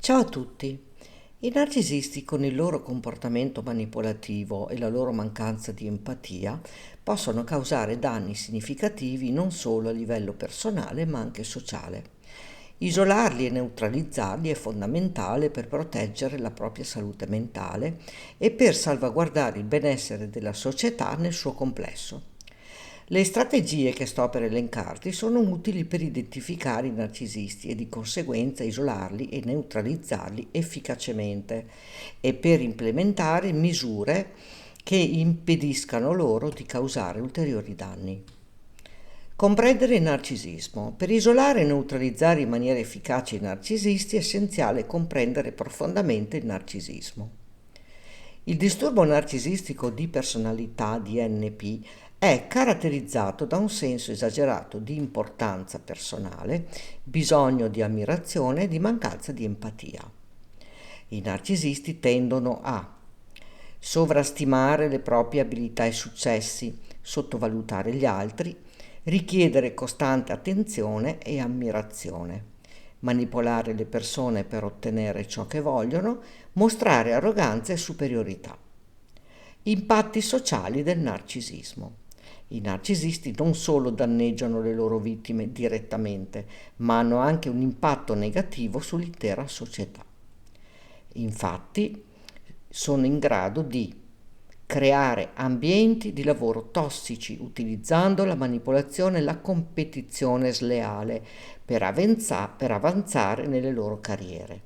Ciao a tutti. I narcisisti con il loro comportamento manipolativo e la loro mancanza di empatia possono causare danni significativi non solo a livello personale ma anche sociale. Isolarli e neutralizzarli è fondamentale per proteggere la propria salute mentale e per salvaguardare il benessere della società nel suo complesso. Le strategie che sto per elencarti sono utili per identificare i narcisisti e di conseguenza isolarli e neutralizzarli efficacemente e per implementare misure che impediscano loro di causare ulteriori danni. Comprendere il narcisismo. Per isolare e neutralizzare in maniera efficace i narcisisti è essenziale comprendere profondamente il narcisismo. Il disturbo narcisistico di personalità DNP è caratterizzato da un senso esagerato di importanza personale, bisogno di ammirazione e di mancanza di empatia. I narcisisti tendono a sovrastimare le proprie abilità e successi, sottovalutare gli altri, richiedere costante attenzione e ammirazione, manipolare le persone per ottenere ciò che vogliono, mostrare arroganza e superiorità. Impatti sociali del narcisismo. I narcisisti non solo danneggiano le loro vittime direttamente, ma hanno anche un impatto negativo sull'intera società. Infatti, sono in grado di creare ambienti di lavoro tossici utilizzando la manipolazione e la competizione sleale per avanzare nelle loro carriere.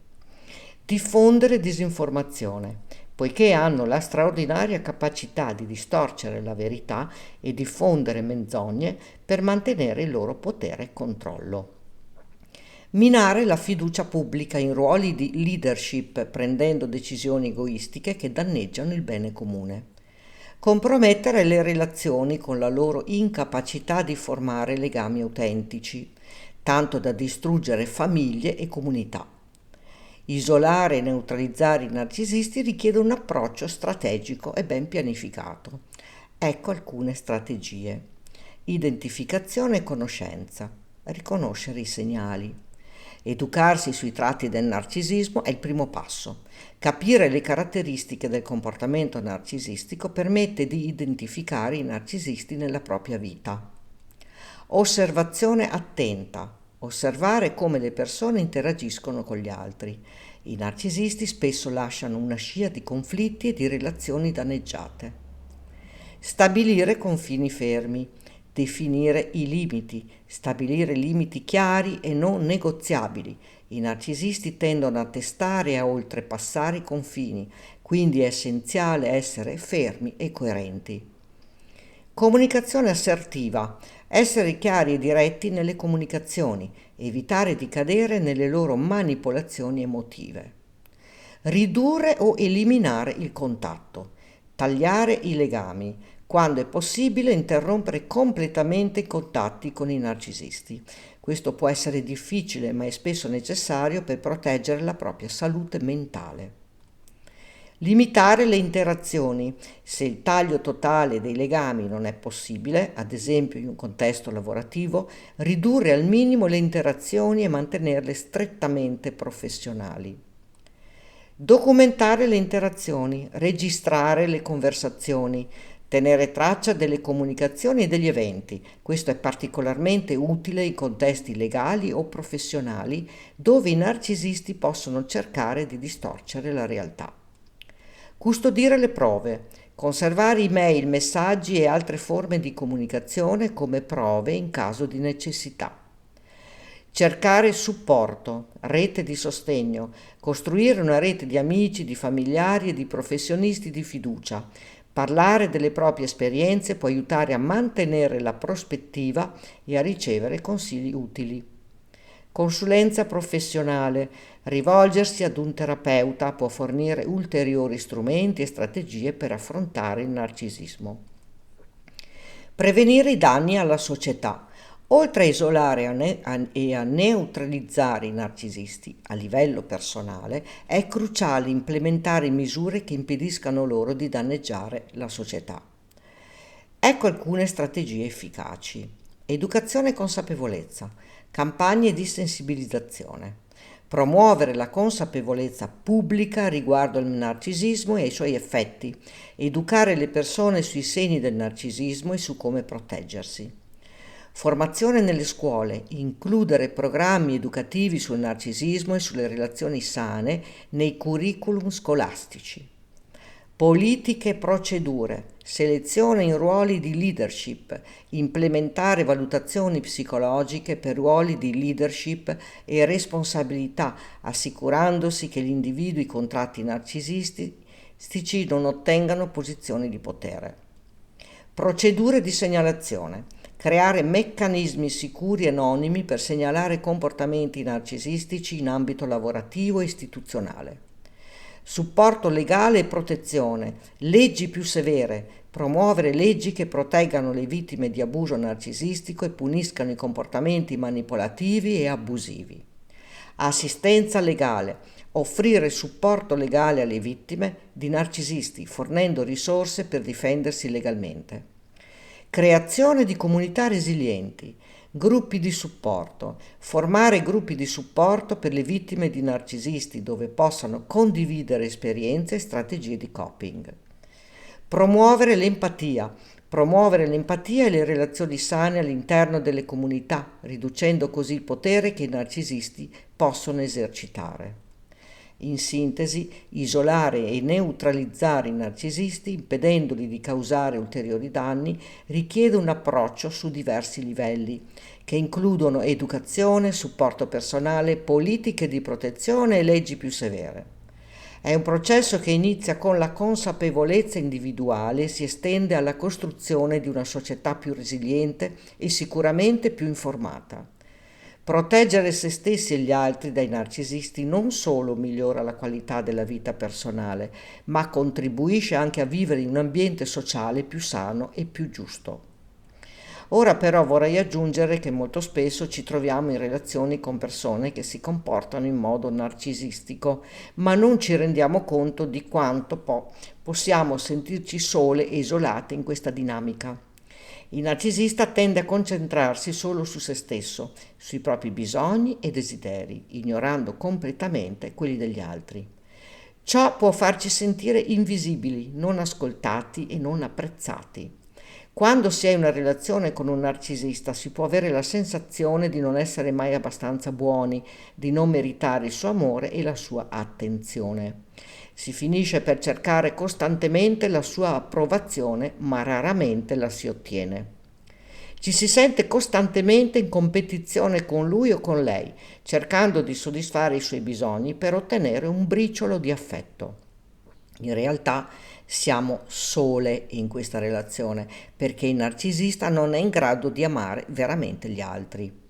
Diffondere disinformazione, poiché hanno la straordinaria capacità di distorcere la verità e diffondere menzogne per mantenere il loro potere e controllo. Minare la fiducia pubblica in ruoli di leadership prendendo decisioni egoistiche che danneggiano il bene comune. Compromettere le relazioni con la loro incapacità di formare legami autentici, tanto da distruggere famiglie e comunità. Isolare e neutralizzare i narcisisti richiede un approccio strategico e ben pianificato. Ecco alcune strategie. Identificazione e conoscenza. Riconoscere i segnali. Educarsi sui tratti del narcisismo è il primo passo. Capire le caratteristiche del comportamento narcisistico permette di identificare i narcisisti nella propria vita. Osservazione attenta. Osservare come le persone interagiscono con gli altri. I narcisisti spesso lasciano una scia di conflitti e di relazioni danneggiate. Stabilire confini fermi. Definire i limiti. Stabilire limiti chiari e non negoziabili. I narcisisti tendono a testare e a oltrepassare i confini, quindi è essenziale essere fermi e coerenti. Comunicazione assertiva. Essere chiari e diretti nelle comunicazioni, evitare di cadere nelle loro manipolazioni emotive. Ridurre o eliminare il contatto. Tagliare i legami. Quando è possibile interrompere completamente i contatti con i narcisisti. Questo può essere difficile, ma è spesso necessario per proteggere la propria salute mentale. Limitare le interazioni. Se il taglio totale dei legami non è possibile, ad esempio in un contesto lavorativo, ridurre al minimo le interazioni e mantenerle strettamente professionali. Documentare le interazioni, registrare le conversazioni, tenere traccia delle comunicazioni e degli eventi. Questo è particolarmente utile in contesti legali o professionali dove i narcisisti possono cercare di distorcere la realtà. Custodire le prove, conservare email, messaggi e altre forme di comunicazione come prove in caso di necessità. Cercare supporto, rete di sostegno, costruire una rete di amici, di familiari e di professionisti di fiducia. Parlare delle proprie esperienze può aiutare a mantenere la prospettiva e a ricevere consigli utili. Consulenza professionale. Rivolgersi ad un terapeuta può fornire ulteriori strumenti e strategie per affrontare il narcisismo. Prevenire i danni alla società. Oltre a isolare e a neutralizzare i narcisisti a livello personale, è cruciale implementare misure che impediscano loro di danneggiare la società. Ecco alcune strategie efficaci. Educazione e consapevolezza, campagne di sensibilizzazione, promuovere la consapevolezza pubblica riguardo al narcisismo e ai suoi effetti, educare le persone sui segni del narcisismo e su come proteggersi. Formazione nelle scuole, includere programmi educativi sul narcisismo e sulle relazioni sane nei curriculum scolastici. Politiche e procedure, selezione in ruoli di leadership, implementare valutazioni psicologiche per ruoli di leadership e responsabilità, assicurandosi che gli individui con tratti narcisistici non ottengano posizioni di potere. Procedure di segnalazione. Creare meccanismi sicuri e anonimi per segnalare comportamenti narcisistici in ambito lavorativo e istituzionale. Supporto legale e protezione. Leggi più severe. Promuovere leggi che proteggano le vittime di abuso narcisistico e puniscano i comportamenti manipolativi e abusivi. Assistenza legale. Offrire supporto legale alle vittime di narcisisti, fornendo risorse per difendersi legalmente. Creazione di comunità resilienti, gruppi di supporto, formare gruppi di supporto per le vittime di narcisisti dove possano condividere esperienze e strategie di coping. Promuovere l'empatia e le relazioni sane all'interno delle comunità, riducendo così il potere che i narcisisti possono esercitare. In sintesi, isolare e neutralizzare i narcisisti, impedendoli di causare ulteriori danni, richiede un approccio su diversi livelli, che includono educazione, supporto personale, politiche di protezione e leggi più severe. È un processo che inizia con la consapevolezza individuale e si estende alla costruzione di una società più resiliente e sicuramente più informata. Proteggere se stessi e gli altri dai narcisisti non solo migliora la qualità della vita personale, ma contribuisce anche a vivere in un ambiente sociale più sano e più giusto. Ora però vorrei aggiungere che molto spesso ci troviamo in relazioni con persone che si comportano in modo narcisistico, ma non ci rendiamo conto di quanto possiamo sentirci sole e isolate in questa dinamica. Il narcisista tende a concentrarsi solo su se stesso, sui propri bisogni e desideri, ignorando completamente quelli degli altri. Ciò può farci sentire invisibili, non ascoltati e non apprezzati. Quando si è in una relazione con un narcisista si può avere la sensazione di non essere mai abbastanza buoni, di non meritare il suo amore e la sua attenzione. Si finisce per cercare costantemente la sua approvazione, ma raramente la si ottiene. Ci si sente costantemente in competizione con lui o con lei, cercando di soddisfare i suoi bisogni per ottenere un briciolo di affetto. In realtà siamo sole in questa relazione perché il narcisista non è in grado di amare veramente gli altri.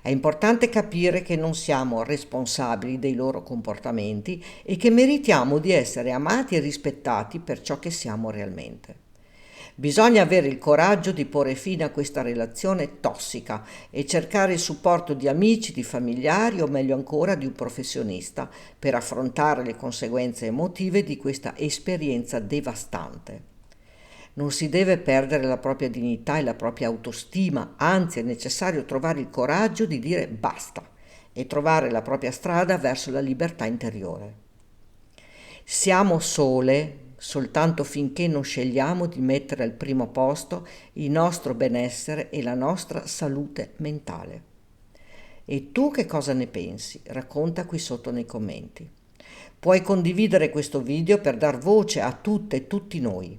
È importante capire che non siamo responsabili dei loro comportamenti e che meritiamo di essere amati e rispettati per ciò che siamo realmente. Bisogna avere il coraggio di porre fine a questa relazione tossica e cercare il supporto di amici, di familiari o meglio ancora di un professionista per affrontare le conseguenze emotive di questa esperienza devastante. Non si deve perdere la propria dignità e la propria autostima, anzi è necessario trovare il coraggio di dire basta e trovare la propria strada verso la libertà interiore. Siamo sole soltanto finché non scegliamo di mettere al primo posto il nostro benessere e la nostra salute mentale. E tu che cosa ne pensi? Racconta qui sotto nei commenti. Puoi condividere questo video per dar voce a tutte e tutti noi.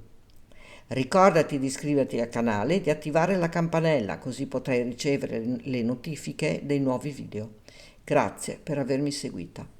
Ricordati di iscriverti al canale e di attivare la campanella così potrai ricevere le notifiche dei nuovi video. Grazie per avermi seguita.